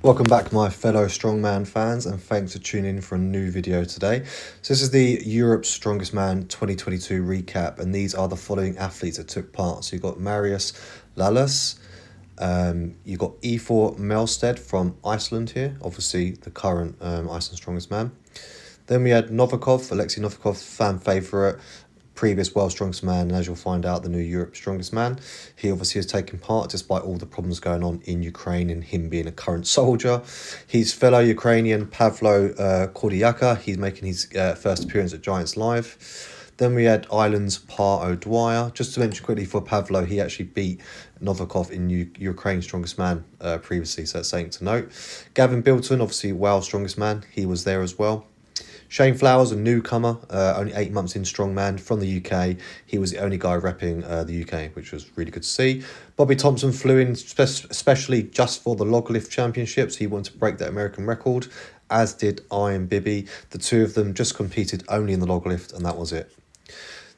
Welcome back, my fellow strongman fans, and thanks for tuning in for a new video today. So this is the Europe's Strongest Man 2022 recap, and these are the following athletes that took part. So you've got Marius Lalas, you've got E4 Melstead from Iceland here, obviously the current Iceland Strongest Man. Then we had Novikov, Oleksii Novikov, fan favourite, previous World Strongest Man, and as you'll find out, the new Europe Strongest Man. He obviously has taken part despite all the problems going on in Ukraine and him being a current soldier. His fellow Ukrainian Pavlo Kordiaka, he's making his first appearance at Giants Live. Then we had Ireland's Pa O'Dwyer. Just to mention quickly for Pavlo, he actually beat Novikov in Ukraine's Strongest Man previously, so that's something to note. Gavin Bilton, obviously Wales Strongest Man, he was there as well. Shane Flowers, a newcomer, only 8 months in strongman from the UK. He was the only guy repping the UK, which was really good to see. Bobby Thompson flew in especially just for the log lift championships. He wanted to break that American record, as did Iron Biby. The two of them just competed only in the log lift, and that was it.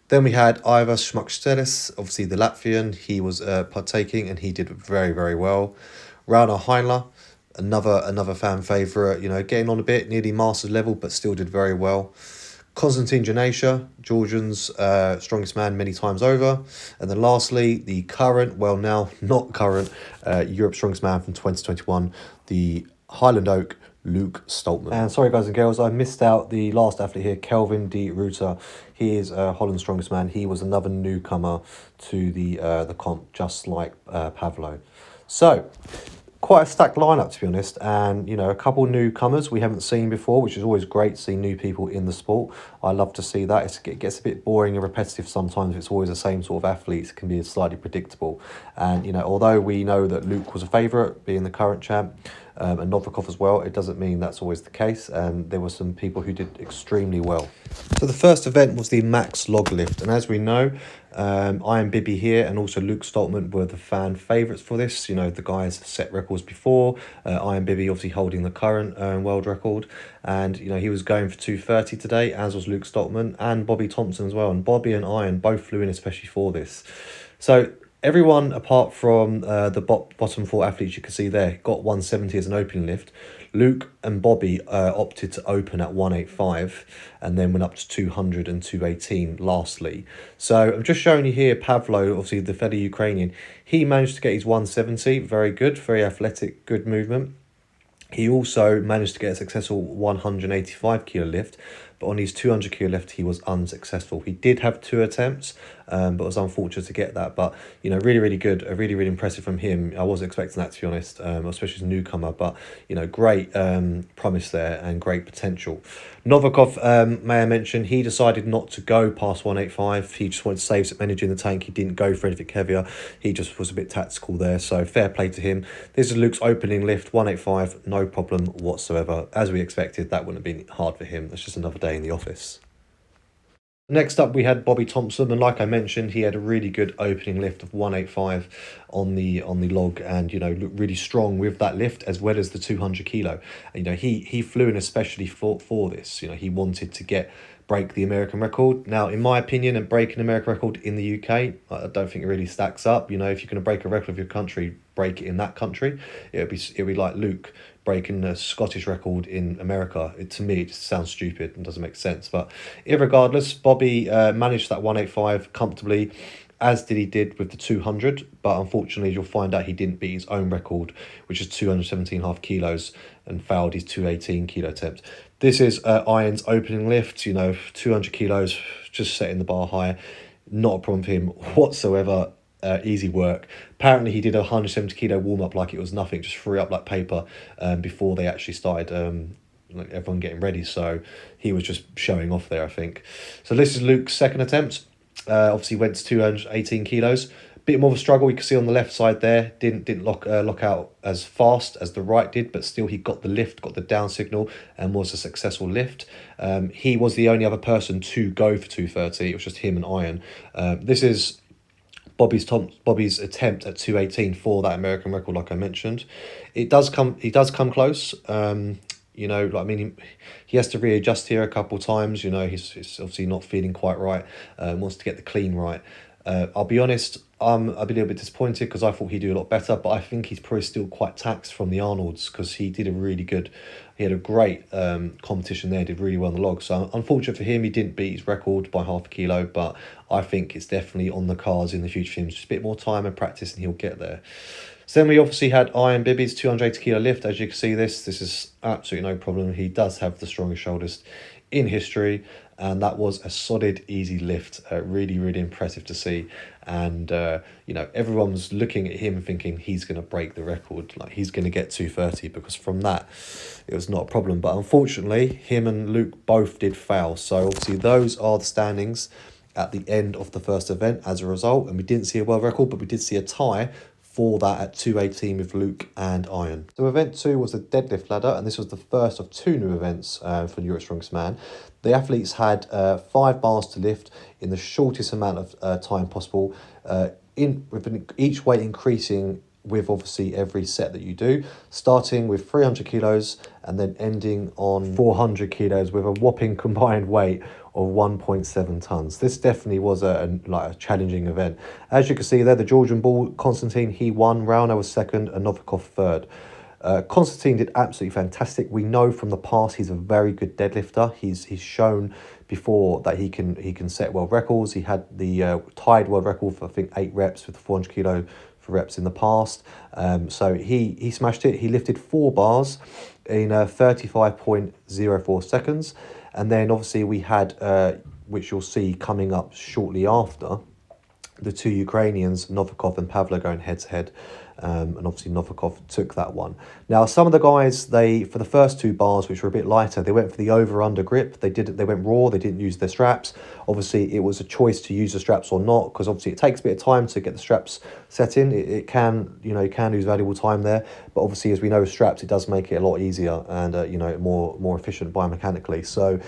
Then we had Ivar Šmakštelis, obviously the Latvian. He was partaking, and he did very, very well. Rauno Heinler, another fan favourite, getting on a bit, nearly masters level, but still did very well. Konstantine Janashia, Georgian's strongest man many times over. And then lastly, the current, well now not current, Europe strongest man from 2021, the Highland Oak, Luke Stoltman. And sorry guys and girls, I missed out the last athlete here, Kelvin de Ruiter. He is Holland's strongest man. He was another newcomer to the comp, just like Pavlo. So, quite a stacked lineup, to be honest, and a couple newcomers we haven't seen before, which is always great to see new people in the sport. I love to see that. It gets a bit boring and repetitive sometimes if it's always the same sort of athletes. It can be slightly predictable, and although we know that Luke was a favourite, being the current champ, and Novikov as well, it doesn't mean that's always the case, and there were some people who did extremely well. So the first event was the max log lift, and as we know, Iron Biby here and also Luke Stoltman were the fan favourites for this. The guys set records before. Iron Biby obviously holding the current world record, and he was going for 2:30 today, as was Luke Stoltman and Bobby Thompson as well. And Bobby and Iron both flew in especially for this. So everyone apart from the bottom four athletes you can see there got 170 as an opening lift. Luke and Bobby opted to open at 185 and then went up to 200 and 218 lastly. So I'm just showing you here Pavlo, obviously the fellow Ukrainian. He managed to get his 170, very good, very athletic, good movement. He also managed to get a successful 185 kilo lift, but on his 200 kilo lift, he was unsuccessful. He did have 2 attempts, but was unfortunate to get that. But, really, really good, really, really impressive from him. I wasn't expecting that, to be honest, especially as a newcomer, but, great promise there and great potential. Novikov, may I mention, he decided not to go past 185. He just wanted to save some energy in the tank. He didn't go for anything heavier. He just was a bit tactical there, so fair play to him. This is Luke's opening lift, 185, no problem whatsoever. As we expected, that wouldn't have been hard for him. That's just another day in the office. Next up, we had Bobby Thompson, and like I mentioned, he had a really good opening lift of 185 on the log, and looked really strong with that lift as well as the 200 kilo. He flew in especially for this. He wanted to break the American record. Now, in my opinion, and break an American record in the UK, I don't think it really stacks up. If you're going to break a record of your country, break it in that country. It'd be like Luke breaking a Scottish record in America. To me, it just sounds stupid and doesn't make sense. But irregardless, Bobby managed that 185 comfortably, as did with the 200. But unfortunately, you'll find out he didn't beat his own record, which is 217.5 kilos, and failed his 218 kilo attempt. This is Iron's opening lift, 200 kilos, just setting the bar high. Not a problem for him whatsoever. Easy work. Apparently he did a 170 kilo warm up like it was nothing, just threw up like paper before they actually started everyone getting ready. So he was just showing off there, I think. So this is Luke's second attempt. Obviously went to 218 kilos. Bit more of a struggle. You can see on the left side there, didn't lock out as fast as the right did, but still he got the lift, got the down signal, and was a successful lift. He was the only other person to go for 230. It was just him and Iron. This is Bobby's attempt at 218 for that American record, like I mentioned. He does come close. He has to readjust here a couple of times. He's obviously not feeling quite right. Wants to get the clean right. I'll be honest, I've been a little bit disappointed because I thought he'd do a lot better, but I think he's probably still quite taxed from the Arnolds because he did a really good, he had a great competition there, did really well on the log. So unfortunate for him, he didn't beat his record by half a kilo, but I think it's definitely on the cards in the future for him. Just a bit more time and practice and he'll get there. So then we obviously had Iron Biby's 280 kilo lift. As you can see, this is absolutely no problem. He does have the strongest shoulders in history, and that was a solid, easy lift. Really, really impressive to see. And you know, everyone was looking at him thinking he's going to break the record, like he's going to get 230, because from that it was not a problem. But unfortunately, him and Luke both did fail. So obviously those are the standings at the end of the first event as a result. And we didn't see a world record, but we did see a tie for that at 218 with Luke and Iron. So event 2 was the deadlift ladder, and this was the first of 2 new events for Europe's Strongest Man. The athletes had 5 bars to lift in the shortest amount of time possible, with each weight increasing with obviously every set that you do, starting with 300 kilos and then ending on 400 kilos with a whopping combined weight of 1.7 tons. This definitely was a challenging event. As you can see there, the Georgian bull, Konstantine, he won. Rauner was second and Novikov third. Konstantine did absolutely fantastic. We know from the past he's a very good deadlifter. He's shown before that he can set world records. He had the tied world record for I think 8 reps with 400 kilo for reps in the past. So he smashed it. He lifted 4 bars in 35.04 seconds. And then obviously we had, which you'll see coming up shortly after, the 2 Ukrainians, Novikov and Pavlo, going head to head. And obviously Novikov took that one. Now, some of the guys, for the first 2 bars, which were a bit lighter, they went for the over-under grip. They went raw, they didn't use their straps. Obviously, it was a choice to use the straps or not, because obviously it takes a bit of time to get the straps set in. It can, you can lose valuable time there. But obviously, as we know, with straps, it does make it a lot easier and, more efficient biomechanically. So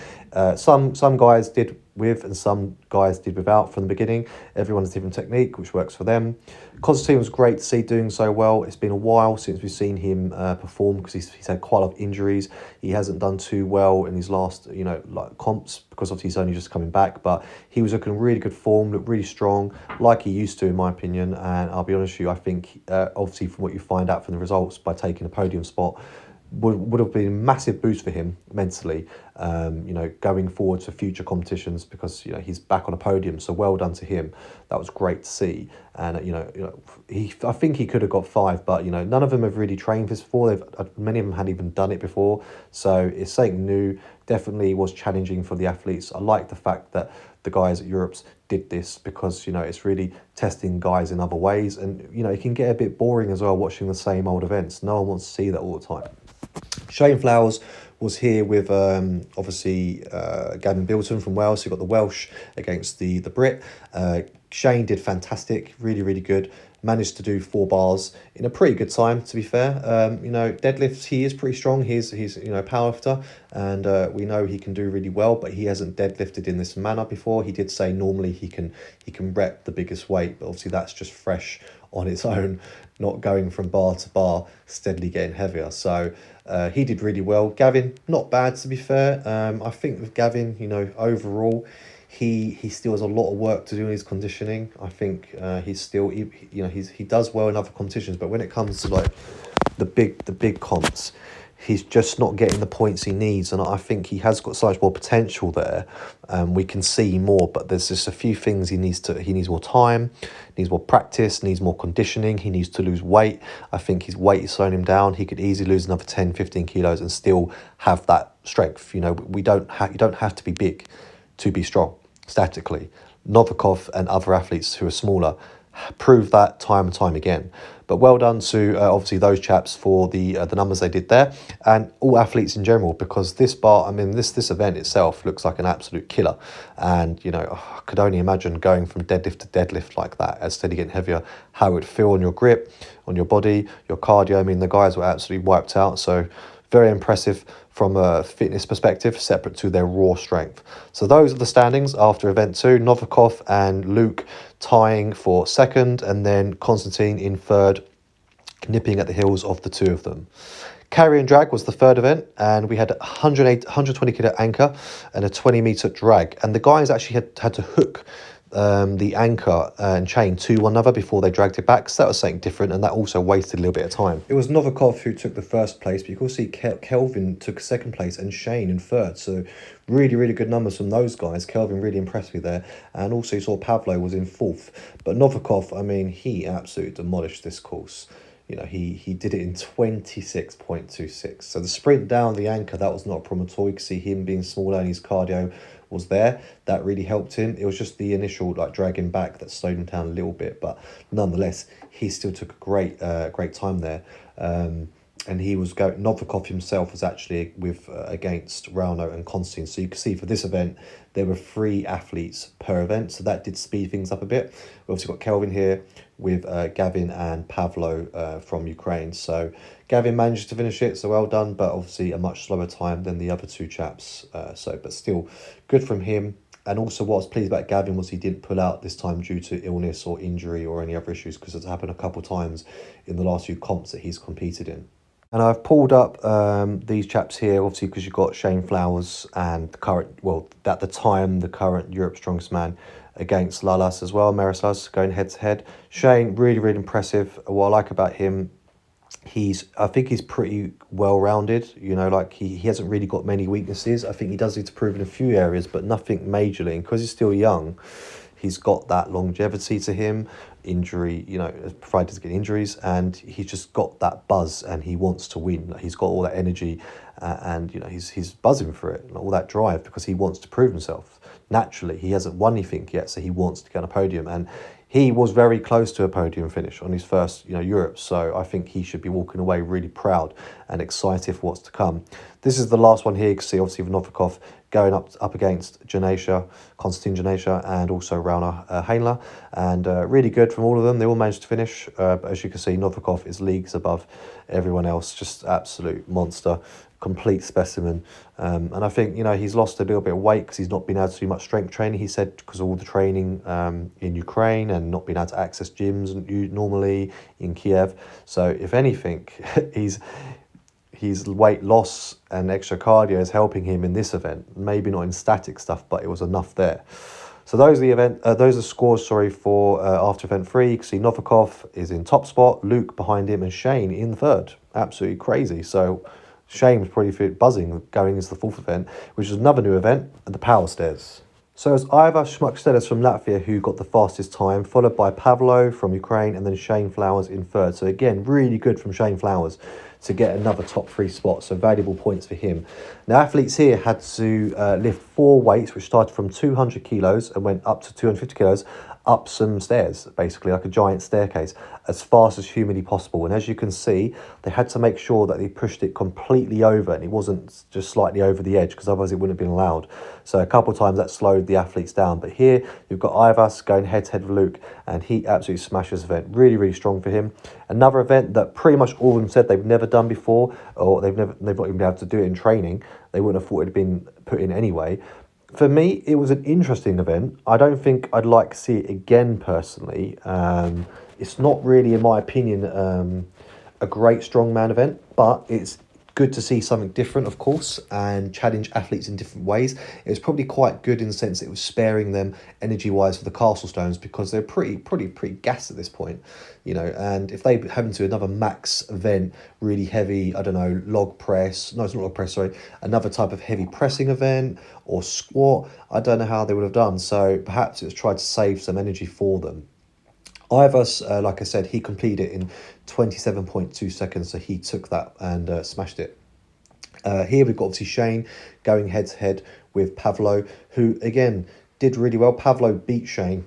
some guys did with and some guys did without from the beginning. Everyone has a different technique, which works for them. Konstantine was great to see doing so well. It's been a while since we've seen him perform, because he's had quite a lot of injuries. He hasn't done too well in his last, comps, because obviously he's only just coming back. But he was looking really good form, looked really strong, like he used to, in my opinion. And I'll be honest with you, I think, obviously from what you find out from the results, by taking a podium spot, would have been a massive boost for him mentally, going forward to future competitions, because he's back on a podium. So well done to him. That was great to see. And I think he could have got 5, but none of them have really trained this before. Many of them hadn't even done it before. So it's something new. Definitely was challenging for the athletes. I like the fact that the guys at Europe's did this, because it's really testing guys in other ways. And it can get a bit boring as well watching the same old events. No one wants to see that all the time. Shane Flowers was here with obviously Gavin Bilton from Wales. So you got the Welsh against the Brit. Shane did fantastic, really, really good. Managed to do 4 bars in a pretty good time, to be fair. Deadlifts, he is pretty strong. He's a powerlifter, and we know he can do really well, but he hasn't deadlifted in this manner before. He did say normally he can rep the biggest weight, but obviously that's just fresh on its own, not going from bar to bar, steadily getting heavier. So he did really well. Gavin, not bad, to be fair. I think with Gavin, overall, he still has a lot of work to do in his conditioning. I think he's still, he does well in other competitions, but when it comes to like the big comps, he's just not getting the points he needs. And I think he has got so much more potential there. We can see more, but there's just a few things he needs more time, needs more practice, needs more conditioning. He needs to lose weight. I think his weight is slowing him down. He could easily lose another 10, 15 kilos and still have that strength. You don't have to be big to be strong statically. Novikov and other athletes who are smaller prove that time and time again. But well done to obviously those chaps for the numbers they did there, and all athletes in general, because this bar, this event itself looks like an absolute killer. And I could only imagine going from deadlift to deadlift like that, as steady getting heavier, how it would feel on your grip, on your body, your cardio. The guys were absolutely wiped out. So very impressive from a fitness perspective, separate to their raw strength. So those are the standings after event 2. Novikov and Luke tying for second, and then Konstantine in third, nipping at the heels of the 2 of them. Carry and drag was the third event, and we had 120 kilo anchor and a 20 meter drag. And the guys actually had to hook the anchor and chain to one another before they dragged it back. So that was something different, and that also wasted a little bit of time. It was Novikov who took the first place, but you can see Kelvin took second place and Shane in third. So really, really good numbers from those guys. Kelvin really impressed me there. And also you saw Pavlo was in fourth. But Novikov, I mean, he absolutely demolished this course. You know, he did it in 26.26. So the sprint down the anchor, that was not a problem at all. You can see him being smaller and his cardio was there. That really helped him. It was just the initial like dragging back that slowed him down a little bit, but nonetheless, he still took a great time there. And he was going. Novikov himself was actually with against Rauno and Konstantin. So you can see for this event there were 3 athletes per event, so that did speed things up a bit. We've also got Kelvin here with Gavin and Pavlo from Ukraine. So Gavin managed to finish it, so well done, but obviously a much slower time than the other 2 chaps. But still good from him. And also what I was pleased about Gavin was he didn't pull out this time due to illness or injury or any other issues, because it's happened a couple of times in the last few comps that he's competed in. And I've pulled up these chaps here, obviously, because you've got Shane Flowers and the current, well, at the time, the current Europe's Strongest Man against Lalas as well, Miroslav, going head-to-head. Shane, really, really impressive. What I like about him, I think he's pretty well-rounded. You know, like he hasn't really got many weaknesses. I think he does need to prove in a few areas, but nothing majorly. And because he's still young, he's got that longevity to him, injury, you know, provided to get injuries, and he's just got that buzz and he wants to win. He's got all that energy and, you know, he's buzzing for it, all that drive, because he wants to prove himself. Naturally, he hasn't won anything yet, so he wants to get on a podium, and he was very close to a podium finish on his first, you know, Europe. So I think he should be walking away really proud and excited for what's to come. This is the last one here. You can see obviously Novikov going up against Janashia, Konstantine Janashia, and also Rauno Heinler, and really good from all of them. They all managed to finish, but as you can see, Novikov is leagues above everyone else. Just absolute monster, complete specimen. And I think, you know, he's lost a little bit of weight because he's not been able to do much strength training, he said, because of all the training in Ukraine and not being able to access gyms normally in Kiev. So if anything, his weight loss and extra cardio is helping him in this event. Maybe not in static stuff, but it was enough there. So those are those are scores, for after event 3. You can see Novikov is in top spot, Luke behind him, and Shane in third. Absolutely crazy. So Shane was probably buzzing going into the 4th event, which is another new event, the power stairs. So it's Ivar Šmakstelis from Latvia who got the fastest time, followed by Pavlo from Ukraine, and then Shane Flowers in third. So again, really good from Shane Flowers to get another top 3 spot. So valuable points for him. Now, athletes here had to lift 4 weights, which started from 200 kilos and went up to 250 kilos, up some stairs, basically like a giant staircase, as fast as humanly possible. And as you can see, they had to make sure that they pushed it completely over and it wasn't just slightly over the edge, because otherwise it wouldn't have been allowed. So a couple of times that slowed the athletes down. But here you've got Ivas going head-to-head with Luke, and he absolutely smashed this event. Really, really strong for him. Another event that pretty much all of them said they've never done before, or they've not even been able to do it in training. They wouldn't have thought it had been put in anyway. For me, it was an interesting event. I don't think I'd like to see it again personally. It's not really, in my opinion, a great strongman event, but it's good to see something different, of course, and challenge athletes in different ways. It was probably quite good in the sense it was sparing them energy-wise for the castle stones, because they're pretty gassed at this point, you know. And if they happen to another max event, really heavy, I don't know, log press, no, it's not log press, sorry, another type of heavy pressing event or squat, I don't know how they would have done. So perhaps it was tried to save some energy for them. Ivas, like I said, he completed it in 27.2 seconds, so he took that and smashed it. Here we've got obviously Shane going head-to-head with Pavlo, who, again, did really well. Pavlo beat Shane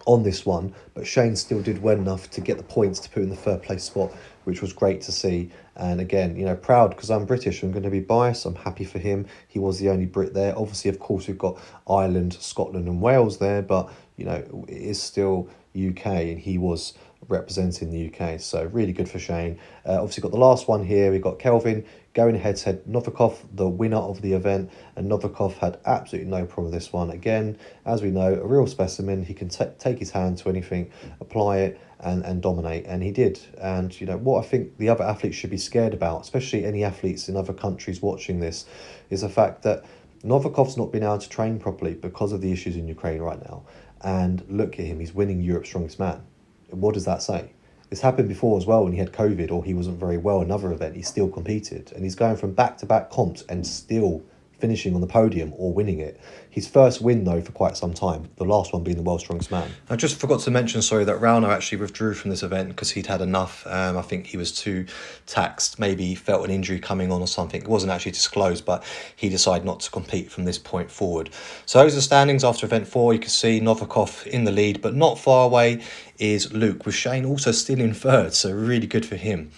on this one, but Shane still did well enough to get the points to put in the third place spot, which was great to see. And again, you know, proud because I'm British. I'm going to be biased. I'm happy for him. He was the only Brit there. Obviously, of course, we've got Ireland, Scotland and Wales there, but, you know, it is still UK, and he was representing the UK. So really good for Shane. Obviously got the last one here. We've got Kelvin going head-to-head. Novikov, the winner of the event, and Novikov had absolutely no problem with this one. Again, as we know, a real specimen. He can take his hand to anything, apply it, and dominate, and he did. And, you know, what I think the other athletes should be scared about, especially any athletes in other countries watching this, is the fact that Novikov's not been able to train properly because of the issues in Ukraine right now. And look at him, he's winning Europe's Strongest Man. What does that say? This happened before as well when he had COVID or he wasn't very well. Another event, he still competed. And he's going from back-to-back comps and still finishing on the podium or winning it. His first win, though, for quite some time. The last one being the World's Strongest Man. I just forgot to mention, sorry, that Rauno actually withdrew from this event because he'd had enough. I think he was too taxed. Maybe he felt an injury coming on or something. It wasn't actually disclosed, but he decided not to compete from this point forward. So those are the standings after event 4. You can see Novikov in the lead, but not far away is Luke, with Shane also still in third, so really good for him.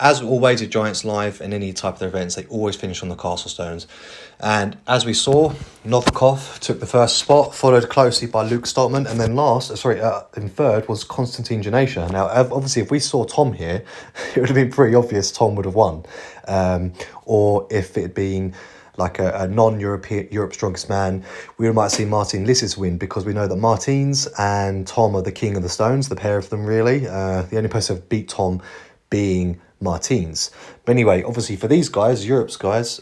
As always at Giants Live and any type of events, they always finish on the castle stones. And as we saw, Novikov took the first spot, followed closely by Luke Stoltman, and then in third was Konstantine Janashia. Now, obviously, if we saw Tom here, it would have been pretty obvious Tom would have won. Or if it had been like a non-European Europe's Strongest Man, we might see Martin Lisses win, because we know that Martins and Tom are the king of the stones, the pair of them really. The only person who beat Tom being Martins. But anyway, obviously for these guys, Europe's guys,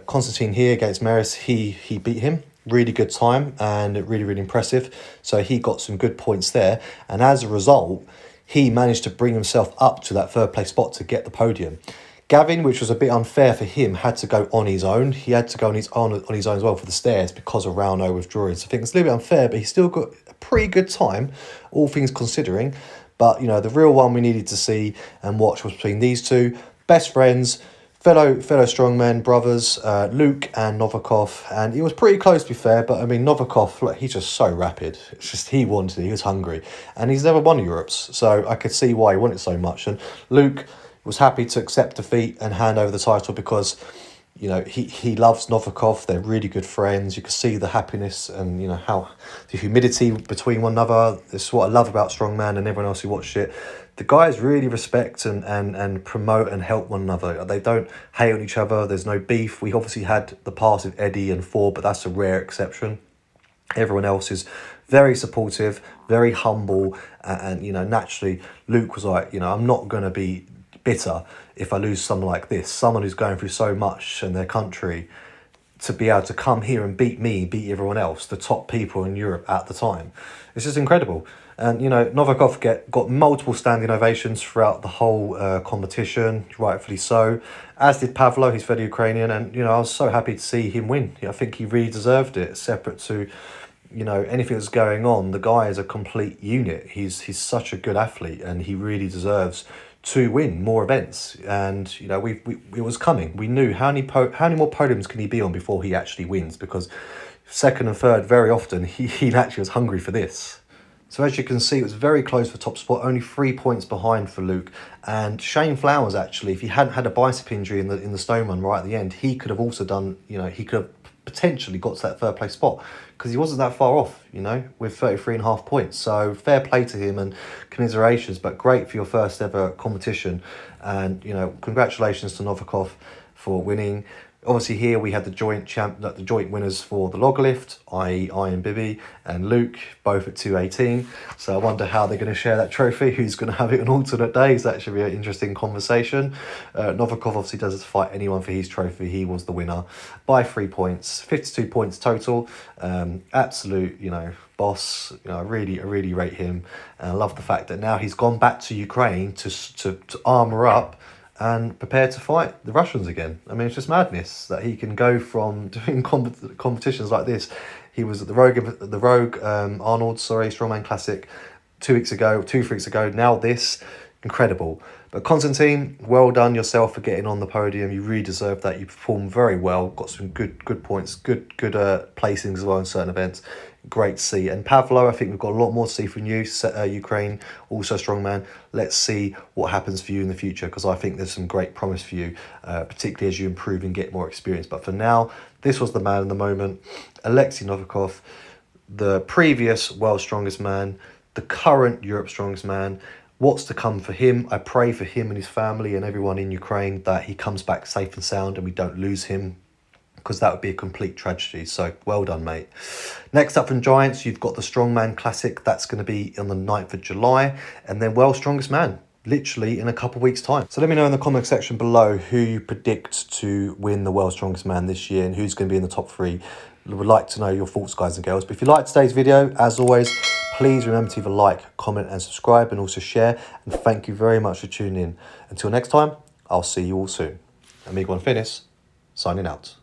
Konstantin here against Maris, he beat him. Really good time and really, really impressive. So he got some good points there. And as a result, he managed to bring himself up to that third place spot to get the podium. Gavin, which was a bit unfair for him, had to go on his own. He had to go on his own as well for the stairs because of Rauno withdrawing. So I think it's a little bit unfair, but he still got a pretty good time, all things considering. But, you know, the real one we needed to see and watch was between these two best friends, fellow strongmen, brothers, Luke and Novikov. And it was pretty close, to be fair. But, I mean, Novikov, look, he's just so rapid. It's just he wanted it. He was hungry. And he's never won Europe's. So I could see why he wanted so much. And Luke was happy to accept defeat and hand over the title because, you know, he loves Novikov. They're really good friends. You can see the happiness and, you know, how the humility between one another. This is what I love about Strongman and everyone else who watched it. The guys really respect and promote and help one another. They don't hate on each other. There's no beef. We obviously had the past with Eddie and Ford, but that's a rare exception. Everyone else is very supportive, very humble. And you know, naturally, Luke was like, you know, I'm not going to be bitter if I lose someone like this, someone who's going through so much in their country, to be able to come here and beat me, beat everyone else, the top people in Europe at the time. It's just incredible. And, you know, Novikov got multiple standing ovations throughout the whole competition, rightfully so, as did Pavlo, he's very Ukrainian, and, you know, I was so happy to see him win. I think he really deserved it, separate to, you know, anything that's going on. The guy is a complete unit. He's such a good athlete, and he really deserves to win more events. And, you know, it was coming. We knew how many more podiums can he be on before he actually wins, because second and third, very often, he actually was hungry for this. So as you can see, it was very close for top spot, only 3 points behind for Luke. And Shane Flowers, actually, if he hadn't had a bicep injury in the stone run right at the end, he could have also done, you know, he could have potentially got to that third place spot, because he wasn't that far off, you know, with 33.5 points. So fair play to him and commiserations, but great for your first ever competition. And, you know, congratulations to Novikov for winning. Obviously here we had the joint winners for the log lift, i.e. Iron Biby and Luke, both at 218. So I wonder how they're going to share that trophy, who's going to have it on alternate days. That should be an interesting conversation. Novikov obviously doesn't fight anyone for his trophy. He was the winner by 3 points, 52 points total. Absolute, you know, boss. You know, I really rate him. And I love the fact that now he's gone back to Ukraine to armour up and prepare to fight the Russians again. I mean, it's just madness that he can go from doing competitions like this. He was at the Rogue Arnold, Strongman Classic 2 weeks ago, 2 weeks ago. Now this, incredible. But Konstantine, well done yourself for getting on the podium. You really deserve that. You performed very well. Got some good points, good placings as well in certain events. Great to see. And Pavlo, I think we've got a lot more to see from you. Ukraine, also strongman. Let's see what happens for you in the future, because I think there's some great promise for you, particularly as you improve and get more experience. But for now, this was the man in the moment. Oleksii Novikov, the previous World's Strongest Man, the current Europe's Strongest Man. What's to come for him? I pray for him and his family and everyone in Ukraine that he comes back safe and sound and we don't lose him, because that would be a complete tragedy. So well done, mate. Next up from Giants, you've got the Strongman Classic. That's going to be on the 9th of July. And then World's Strongest Man. literally in a couple of weeks' time. So let me know in the comment section below who you predict to win the World's Strongest Man this year and who's going to be in the top 3. I would like to know your thoughts, guys and girls. But if you liked today's video, as always, please remember to either like, comment and subscribe, and also share. And thank you very much for tuning in. Until next time, I'll see you all soon. Amigo and Finis, signing out.